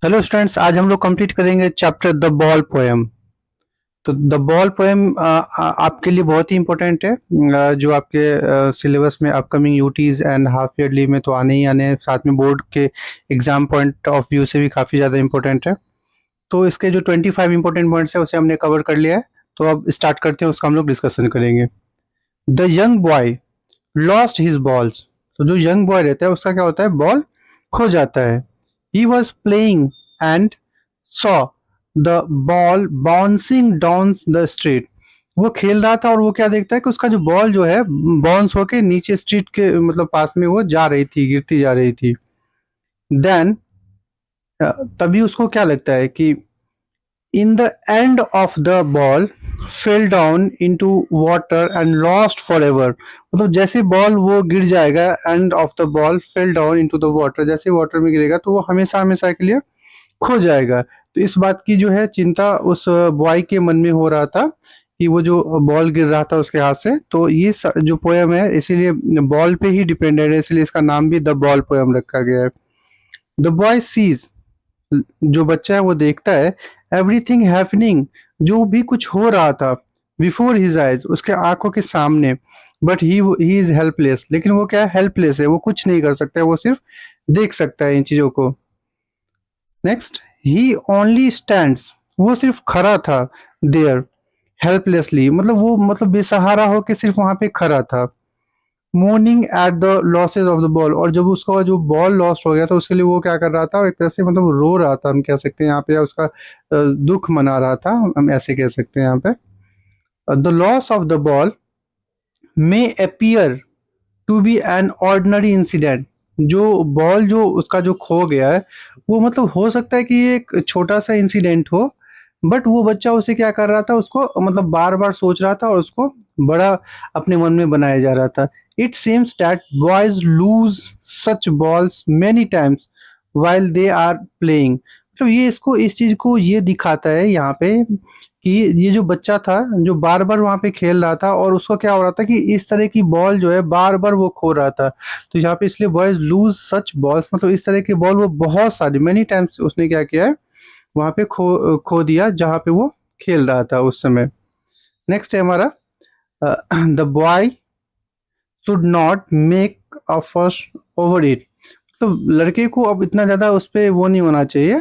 Hello students, आज हम लोग कंप्लीट करेंगे चैप्टर द बॉल पोएम। तो द बॉल पोएम आपके लिए बहुत ही इम्पोर्टेंट है। जो आपके सिलेबस में upcoming UTs and half yearly में तो आने ही आने हैं, साथ में बोर्ड के एग्जाम पॉइंट ऑफ व्यू से भी काफ़ी ज़्यादा इम्पोर्टेंट है। तो इसके जो 25 इंपॉर्टेंट पॉइंट्स है उसे हमने कवर कर लिया है। तो अब स्टार्ट करते हैं, उसका हम लोग डिस्कशन करेंगे। The young boy lost his balls. तो जो यंग बॉय रहता है उसका क्या होता है, बॉल खो जाता है। He was playing and saw the ball bouncing down the street. वो खेल रहा था और वो क्या देखता है कि उसका जो बॉल जो है बाउंस होके नीचे स्ट्रीट के मतलब पास में वो जा रही थी, गिरती जा रही थी। देन तभी उसको क्या लगता है कि in the end of the ball fell down into water and lost forever. मतलब जैसे बॉल वो गिर जाएगा, end of the ball fell down into the water, जैसे वाटर में गिरेगा तो वो हमेशा हमेशा के लिए खो जाएगा। तो इस बात की जो है चिंता उस बॉय के मन में हो रहा था कि वो जो बॉल गिर रहा था उसके हाथ से। तो ये जो पोएम है इसीलिए बॉल पे ही डिपेंडेंट है, इसलिए इसका नाम भी द बॉल पोएम रखा गया है। द बॉय सीज, जो बच्चा है वो देखता है, एवरीथिंग हैपनिंग, जो भी कुछ हो रहा था, बिफोर हिज आइज, उसके आंखों के सामने। बट ही इज हेल्पलेस, लेकिन वो क्या है, हेल्पलेस है, वो कुछ नहीं कर सकता है, वो सिर्फ देख सकता है इन चीजों को। नेक्स्ट, ही ओनली स्टैंड्स, वो सिर्फ खड़ा था, देयर हेल्पलेसली, मतलब वो मतलब बेसहारा होके सिर्फ वहां पे खड़ा था। Morning at the losses of the ball, और जब उसका जो बॉल लॉस्ट हो गया था उसके लिए वो क्या कर रहा था, एक तरह से मतलब रो रहा था, हम कह सकते हैं यहाँ पे, या उसका दुख मना रहा था, हम ऐसे कह सकते हैं यहाँ पे। The loss of the ball may appear to be an ordinary incident. जो बॉल जो उसका जो खो गया है वो मतलब हो सकता है कि ये एक छोटा सा इंसिडेंट हो, बट वो बच्चा उसे क्या कर रहा था, उसको मतलब बार बार सोच रहा था और उसको बड़ा अपने मन में बनाया जा रहा था। It seems that boys lose such balls many times while they are playing. तो ये इसको इस चीज को ये दिखाता है यहाँ पे कि ये जो बच्चा था जो बार बार वहां पे खेल रहा था और उसको क्या हो रहा था कि इस तरह की बॉल जो है बार बार वो खो रहा था। तो यहाँ पे इसलिए बॉयज लूज सच बॉल्स, मतलब इस तरह की बॉल वो बहुत सारी मेनी टाइम्स उसने क्या किया है, वहां पे खो खो दिया जहाँ पे वो खेल रहा था उस समय। नेक्स्ट है हमारा, the boy should not make a first over it. तो लड़के को अब इतना ज़्यादा उस पे वो नहीं होना चाहिए,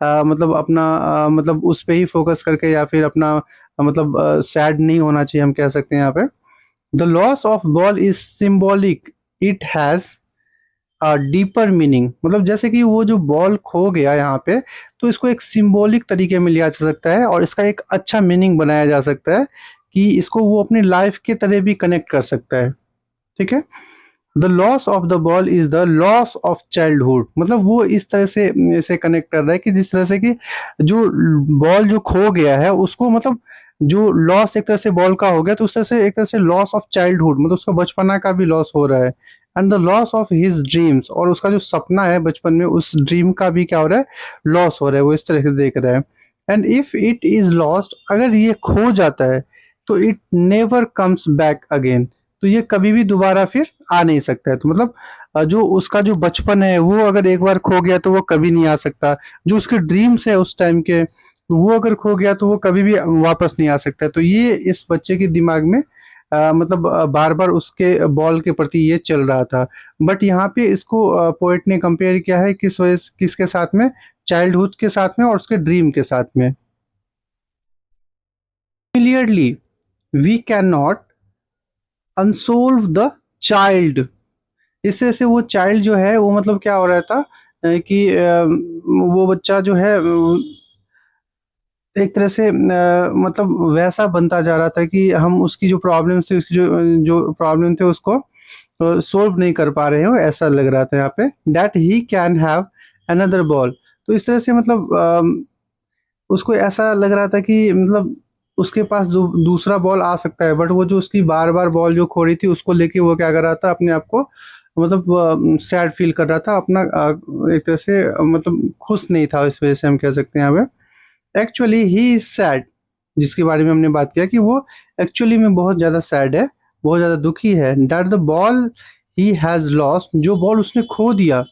मतलब अपना मतलब उस पे ही फोकस करके या फिर अपना मतलब सैड नहीं होना चाहिए, हम कह सकते हैं यहाँ पे। The loss of ball is symbolic, it has deeper meaning. मतलब जैसे कि वो जो बॉल खो गया यहाँ पे, तो इसको एक सिंबॉलिक तरीके में लिया जा सकता है और इसका एक अच्छा मीनिंग बनाया जा सकता है कि इसको वो अपनी लाइफ के तरह भी कनेक्ट कर सकता है। ठीक है। The loss of the ball is the loss of childhood, मतलब वो इस तरह से इसे कनेक्ट कर रहा है कि जिस तरह से कि जो बॉल जो खो गया है उसको मतलब जो लॉस एक तरह से बॉल का हो गया, तो उस तरह से एक तरह से लॉस ऑफ चाइल्डहुड, मतलब उसका बचपना का भी लॉस हो रहा है। And the loss of his dreams, और उसका जो सपना है बचपन में उस ड्रीम का भी क्या हो रहा है, लॉस हो रहा है, वो इस तरह से देख रहा है। And if it is lost, अगर ये खो जाता है तो it never comes back again, तो ये कभी भी दोबारा फिर आ नहीं सकता है। तो मतलब जो उसका जो बचपन है वो अगर एक बार खो गया तो वो कभी नहीं आ सकता। जो उसके ड्रीम्स है उस टाइम के, वो अगर खो गया तो वो कभी भी वापस नहीं आ सकता। तो ये इस बच्चे के दिमाग में मतलब बार बार उसके बॉल के प्रति ये चल रहा था। बट यहाँ पे इसको पोएट ने कंपेयर किया है किस वजह से, किसके साथ में, चाइल्डहुड के साथ में और उसके ड्रीम के साथ में। Clearly we can not unsolve the child. इस तरह से वो चाइल्ड जो है वो मतलब क्या हो रहा था, कि वो बच्चा जो है एक तरह से मतलब वैसा बनता जा रहा था कि हम उसकी जो प्रॉब्लम थी, उसकी जो जो प्रॉब्लम थे उसको सोल्व नहीं कर पा रहे हो, ऐसा लग रहा था यहाँ पे। That he can have another ball. तो इस तरह से मतलब उसको ऐसा लग रहा था कि मतलब उसके पास दूसरा बॉल आ सकता है, बट वो जो उसकी बार बार बॉल जो खो रही थी उसको लेके वो क्या कर रहा था, अपने आप को मतलब सैड फील कर रहा था अपना, एक तरह से मतलब खुश नहीं था, इस वजह से हम कह सकते हैं यहाँ पे। एक्चुअली ही इज सैड, जिसके बारे में हमने बात किया कि वो एक्चुअली में बहुत ज़्यादा सैड है, बहुत ज़्यादा दुखी है। That the ball he has lost, जो बॉल उसने खो दिया,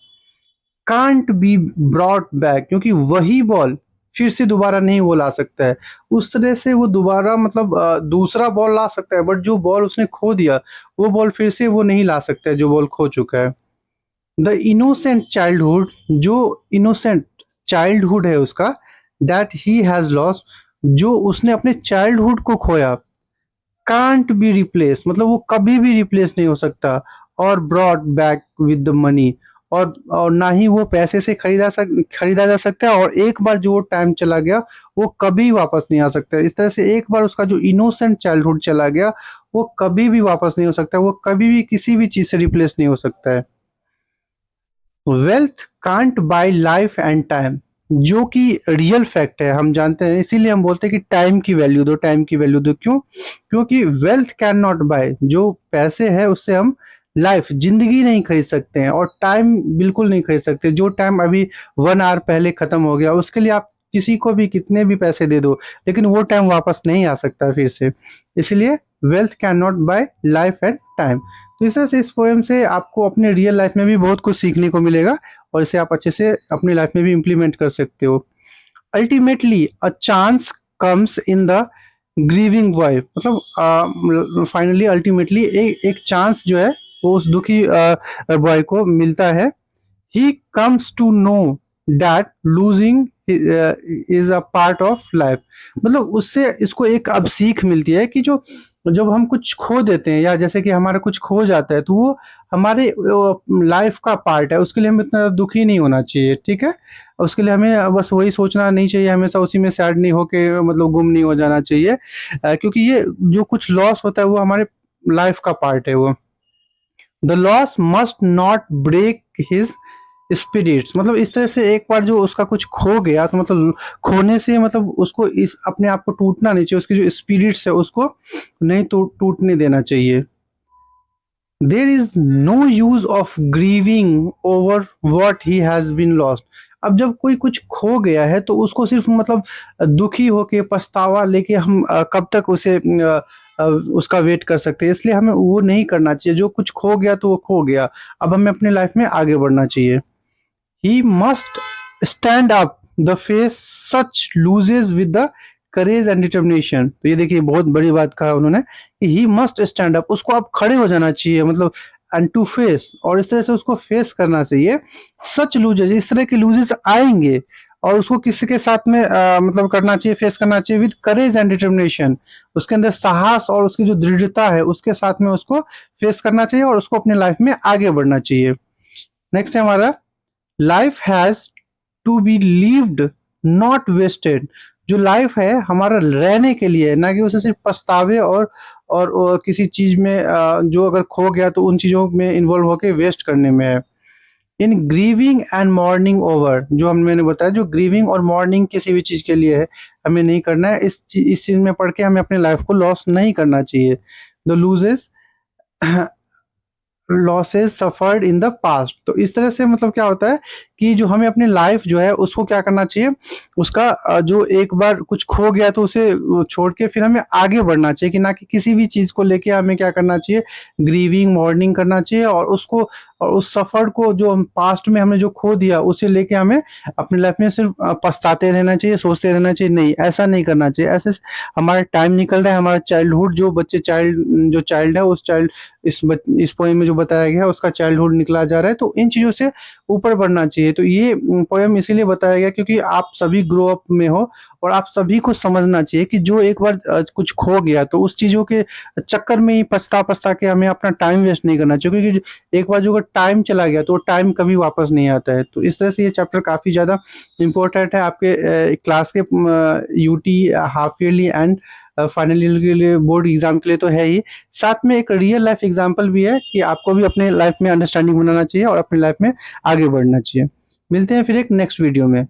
कांट बी ब्रॉट बैक, क्योंकि वही बॉल फिर से दोबारा नहीं वो ला सकता है। उस तरह से वो दोबारा मतलब दूसरा बॉल ला सकता है, बट जो बॉल उसने खो दिया वो बॉल फिर से वो नहीं ला सकता है जो बॉल खो चुका है। द इनोसेंट चाइल्डहुड, जो इनोसेंट चाइल्डहुड है उसका, दैट ही हैज लॉस्ट, जो उसने अपने चाइल्डहुड को खोया, कांट बी रिप्लेस, मतलब वो कभी भी रिप्लेस नहीं हो सकता, और brought back with the money, और ना ही वो पैसे से खरीदा जा सकता है, और एक बार जो वो टाइम चला गया वो कभी वापस नहीं आ सकता। इस तरह से एक बार उसका जो इनोसेंट चाइल्डहुड चला गया वो कभी भी वापस नहीं हो सकता, वो कभी भी किसी भी चीज से रिप्लेस नहीं हो सकता है। Wealth can't buy life and time, जो कि रियल फैक्ट है, हम जानते हैं, इसीलिए हम बोलते हैं कि टाइम की वैल्यू दो, टाइम की वैल्यू दो। क्यों? क्योंकि वेल्थ कैन नॉट बाय, जो पैसे है उससे हम लाइफ, जिंदगी नहीं खरीद सकते हैं, और टाइम बिल्कुल नहीं खरीद सकते। जो टाइम अभी 1 आवर पहले खत्म हो गया उसके लिए आप किसी को भी कितने भी पैसे दे दो, लेकिन वो टाइम वापस नहीं आ सकता फिर से। इसलिए wealth can not bye life and time. तो इस तरह से इस पोएम से आपको अपने रियल लाइफ में भी बहुत कुछ सीखने को मिलेगा, और इसे आप अच्छे से अपनी लाइफ में भी इम्प्लीमेंट कर सकते हो। Ultimately a chance comes in the grieving boy, मतलब फाइनली अल्टीमेटली एक चांस जो है वो उस दुखी बॉय को मिलता है। He comes to know that losing is a part of life, मतलब उससे इसको एक अब सीख मिलती है कि जो जब हम कुछ खो देते हैं, या जैसे कि हमारा कुछ खो जाता है, तो वो हमारे लाइफ का पार्ट है, उसके लिए हमें इतना दुखी नहीं होना चाहिए। ठीक है, उसके लिए हमें बस वही सोचना नहीं चाहिए, हमेशा उसी में सैड नहीं होके मतलब गुम नहीं हो जाना चाहिए, क्योंकि ये जो कुछ लॉस होता है वो हमारे लाइफ का पार्ट है वो। The loss must not break his spirits, मतलब इस तरह से एक बार जो उसका कुछ खो गया तो मतलब खोने से मतलब उसको इस अपने आप को टूटना नहीं चाहिए, उसकी जो स्पिरिट्स है उसको नहीं टूटने देना चाहिए। There is no use of grieving over what he has been lost, अब जब कोई कुछ खो गया है तो उसको सिर्फ मतलब दुखी होके पछतावा लेके हम कब तक उसे उसका वेट कर सकते हैं, इसलिए हमें वो नहीं करना चाहिए। जो कुछ खो गया तो वो खो गया, अब हमें अपने लाइफ में आगे बढ़ना चाहिए। He must stand up the face such loses with the courage and determination, तो ये देखिए बहुत बड़ी बात कहा उन्होंने कि ही मस्ट स्टैंड अप, उसको अब खड़े हो जाना चाहिए, मतलब एंड टू फेस, और इस तरह से उसको फेस करना चाहिए। सच लूजेस, इस तरह के लूजेस आएंगे, और उसको किसी के साथ में मतलब करना चाहिए, फेस करना चाहिए विद करेज एंड डिटर्मिनेशन, उसके अंदर साहस और उसकी जो दृढ़ता है उसके साथ में उसको फेस करना चाहिए, और उसको अपने लाइफ में आगे बढ़ना चाहिए। नेक्स्ट है हमारा, life has to be lived not wasted, जो लाइफ है हमारा रहने के लिए है, ना कि उसे सिर्फ पछतावे और किसी चीज में जो अगर खो गया तो उन चीजों में इन्वॉल्व होकर वेस्ट करने में है। इन ग्रीविंग एंड मॉर्निंग ओवर, जो हम मैंने बताया जो ग्रीविंग और मॉर्निंग किसी भी चीज के लिए है, हमें नहीं करना है, इस चीज में पढ़ के हमें अपने लाइफ को लॉस नहीं करना चाहिए। The loses losses suffered in the past, तो इस तरह से मतलब क्या होता है कि जो हमें अपनी लाइफ जो है उसको क्या करना चाहिए, उसका जो एक बार कुछ खो गया तो उसे छोड़ के फिर हमें आगे बढ़ना चाहिए, कि ना कि किसी भी चीज को लेके हमें क्या करना चाहिए, ग्रीविंग मॉर्निंग करना चाहिए, और उसको और उस सफर को जो हम पास्ट में हमने जो खो दिया उसे लेके हमें अपनी लाइफ में सिर्फ पछताते रहना चाहिए, सोचते रहना चाहिए, नहीं ऐसा नहीं करना चाहिए। ऐसे हमारा टाइम निकल रहा है, हमारा चाइल्डहुड जो बच्चे जो चाइल्ड है उस चाइल्ड इस पोएम में जो बताया गया है उसका चाइल्डहुड निकला जा रहा है, तो इन चीज़ों से ऊपर बढ़ना चाहिए। तो ये पोएम इसीलिए बताया गया क्योंकि आप सभी ग्रो अप में हो, और आप सभी को समझना चाहिए कि जो एक बार कुछ खो गया तो उस चीज़ों के चक्कर में ही पछता पछता के हमें अपना टाइम वेस्ट नहीं करना चाहिए, क्योंकि एक बार जो अगर टाइम चला गया तो टाइम कभी वापस नहीं आता है। तो इस तरह से ये चैप्टर काफ़ी ज़्यादा इम्पोर्टेंट है आपके क्लास के UT half yearly and final year के लिए, बोर्ड एग्जाम के लिए तो है ही, साथ में एक रियल लाइफ एग्जाम्पल भी है कि आपको भी अपने लाइफ में अंडरस्टैंडिंग बनाना चाहिए और अपनी लाइफ में आगे बढ़ना चाहिए। मिलते हैं फिर एक नेक्स्ट वीडियो में।